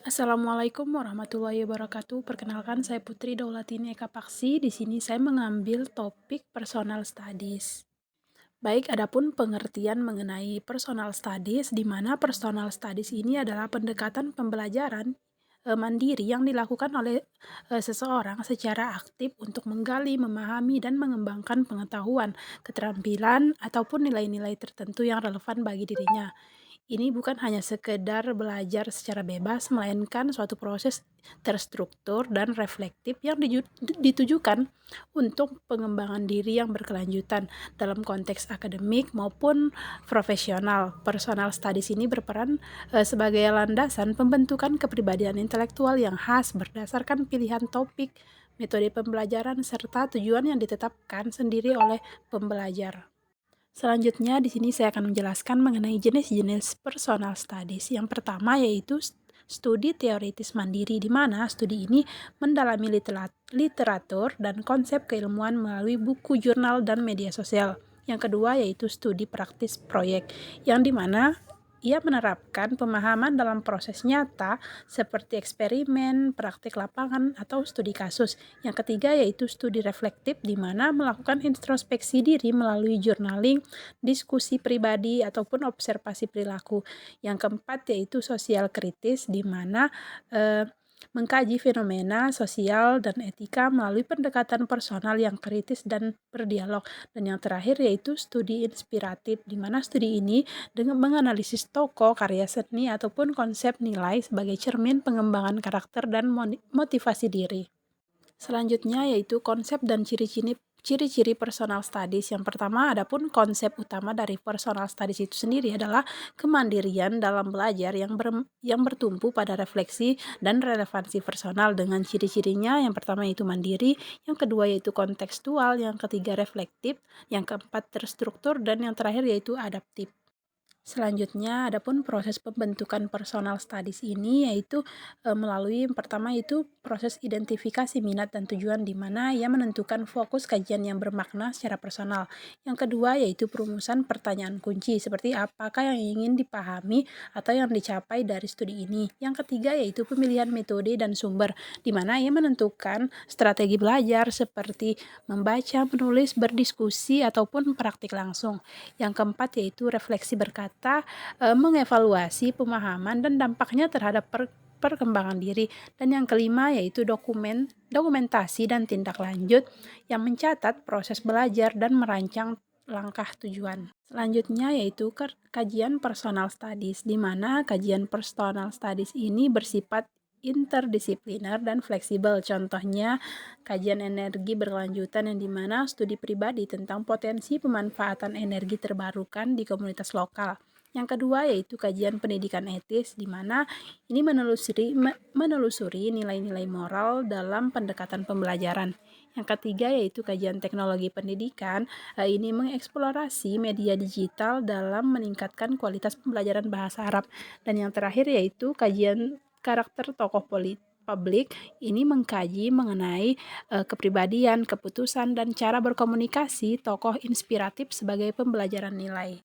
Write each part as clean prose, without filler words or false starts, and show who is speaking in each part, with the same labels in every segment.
Speaker 1: Assalamualaikum warahmatullahi wabarakatuh. Perkenalkan, saya Putri Daulatini Eka Paksi. Di sini saya mengambil topik personal studies. Baik, adapun pengertian mengenai personal studies, di mana personal studies ini adalah pendekatan pembelajaran mandiri yang dilakukan oleh seseorang secara aktif untuk menggali, memahami, dan mengembangkan pengetahuan, keterampilan, ataupun nilai-nilai tertentu yang relevan bagi dirinya. Ini bukan hanya sekedar belajar secara bebas, melainkan suatu proses terstruktur dan reflektif yang ditujukan untuk pengembangan diri yang berkelanjutan dalam konteks akademik maupun profesional. Personal studies ini berperan sebagai landasan pembentukan kepribadian intelektual yang khas berdasarkan pilihan topik, metode pembelajaran, serta tujuan yang ditetapkan sendiri oleh pembelajar. Selanjutnya di sini saya akan menjelaskan mengenai jenis-jenis personal studies. Yang pertama yaitu studi teoritis mandiri, di mana studi ini mendalami literatur dan konsep keilmuan melalui buku, jurnal, dan media sosial. Yang kedua yaitu studi praktis proyek, yang dimana ia menerapkan pemahaman dalam proses nyata seperti eksperimen, praktik lapangan, atau studi kasus. Yang ketiga yaitu studi reflektif, di mana melakukan introspeksi diri melalui journaling, diskusi pribadi, ataupun observasi perilaku. Yang keempat yaitu sosial kritis, di mana mengkaji fenomena sosial dan etika melalui pendekatan personal yang kritis dan berdialog. Dan yang terakhir yaitu studi inspiratif, di mana studi ini dengan menganalisis tokoh, karya seni, ataupun konsep nilai sebagai cermin pengembangan karakter dan motivasi diri. Selanjutnya yaitu konsep dan ciri-ciri personal studies. Yang pertama, adapun konsep utama dari personal studies itu sendiri adalah kemandirian dalam belajar yang bertumpu pada refleksi dan relevansi personal. Dengan ciri-cirinya, yang pertama yaitu mandiri, yang kedua yaitu kontekstual, yang ketiga reflektif, yang keempat terstruktur, dan yang terakhir yaitu adaptif. Selanjutnya, adapun proses pembentukan personal studies ini yaitu melalui yang pertama itu proses identifikasi minat dan tujuan, di mana ia menentukan fokus kajian yang bermakna secara personal. Yang kedua yaitu perumusan pertanyaan kunci seperti apakah yang ingin dipahami atau yang dicapai dari studi ini. Yang ketiga yaitu pemilihan metode dan sumber, di mana ia menentukan strategi belajar seperti membaca, menulis, berdiskusi, ataupun praktik langsung. Yang keempat yaitu refleksi berkata, mengevaluasi pemahaman dan dampaknya terhadap perkembangan diri. Dan yang kelima yaitu dokumentasi dan tindak lanjut yang mencatat proses belajar dan merancang langkah tujuan. Selanjutnya yaitu kajian personal studies, di mana kajian personal studies ini bersifat interdisipliner dan fleksibel. Contohnya kajian energi berkelanjutan, yang dimana studi pribadi tentang potensi pemanfaatan energi terbarukan di komunitas lokal. Yang kedua yaitu kajian pendidikan etis, di mana ini menelusuri nilai-nilai moral dalam pendekatan pembelajaran. Yang ketiga yaitu kajian teknologi pendidikan, ini mengeksplorasi media digital dalam meningkatkan kualitas pembelajaran bahasa Arab. Dan yang terakhir yaitu kajian karakter tokoh publik, ini mengkaji mengenai kepribadian, keputusan, dan cara berkomunikasi tokoh inspiratif sebagai pembelajaran nilai.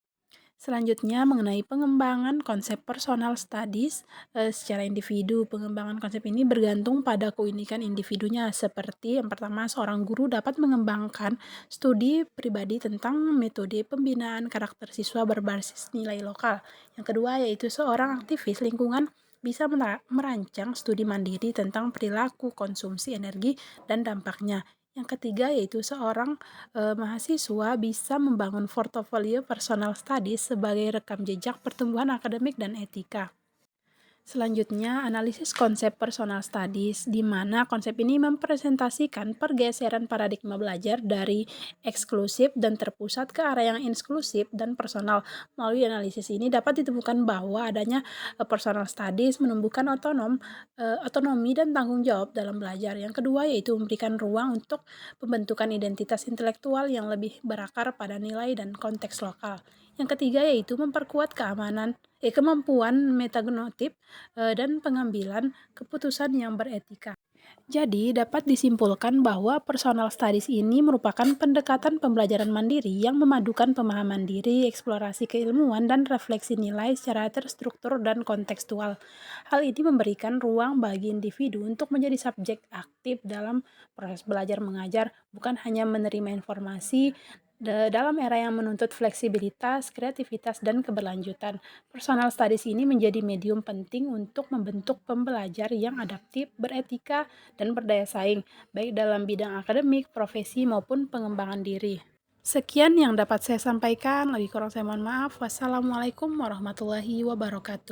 Speaker 1: Selanjutnya mengenai pengembangan konsep personal studies secara individu. Pengembangan konsep ini bergantung pada keunikan individunya, seperti yang pertama seorang guru dapat mengembangkan studi pribadi tentang metode pembinaan karakter siswa berbasis nilai lokal. Yang kedua yaitu seorang aktivis lingkungan bisa merancang studi mandiri tentang perilaku, konsumsi energi, dan dampaknya. Yang ketiga yaitu seorang mahasiswa bisa membangun portofolio personal studies sebagai rekam jejak pertumbuhan akademik dan etika. Selanjutnya, analisis konsep personal studies, di mana konsep ini mempresentasikan pergeseran paradigma belajar dari eksklusif dan terpusat ke arah yang inklusif dan personal. Melalui analisis ini dapat ditemukan bahwa adanya personal studies menumbuhkan otonomi dan tanggung jawab dalam belajar. Yang kedua yaitu memberikan ruang untuk pembentukan identitas intelektual yang lebih berakar pada nilai dan konteks lokal. Yang ketiga yaitu memperkuat kemampuan metagnotif dan pengambilan keputusan yang beretika. Jadi, dapat disimpulkan bahwa personal studies ini merupakan pendekatan pembelajaran mandiri yang memadukan pemahaman diri, eksplorasi keilmuan, dan refleksi nilai secara terstruktur dan kontekstual. Hal ini memberikan ruang bagi individu untuk menjadi subjek aktif dalam proses belajar mengajar, bukan hanya menerima informasi. Dalam era yang menuntut fleksibilitas, kreativitas, dan keberlanjutan, personal studies ini menjadi medium penting untuk membentuk pembelajar yang adaptif, beretika, dan berdaya saing, baik dalam bidang akademik, profesi, maupun pengembangan diri. Sekian yang dapat saya sampaikan, lebih kurang saya mohon maaf. Wassalamualaikum warahmatullahi wabarakatuh.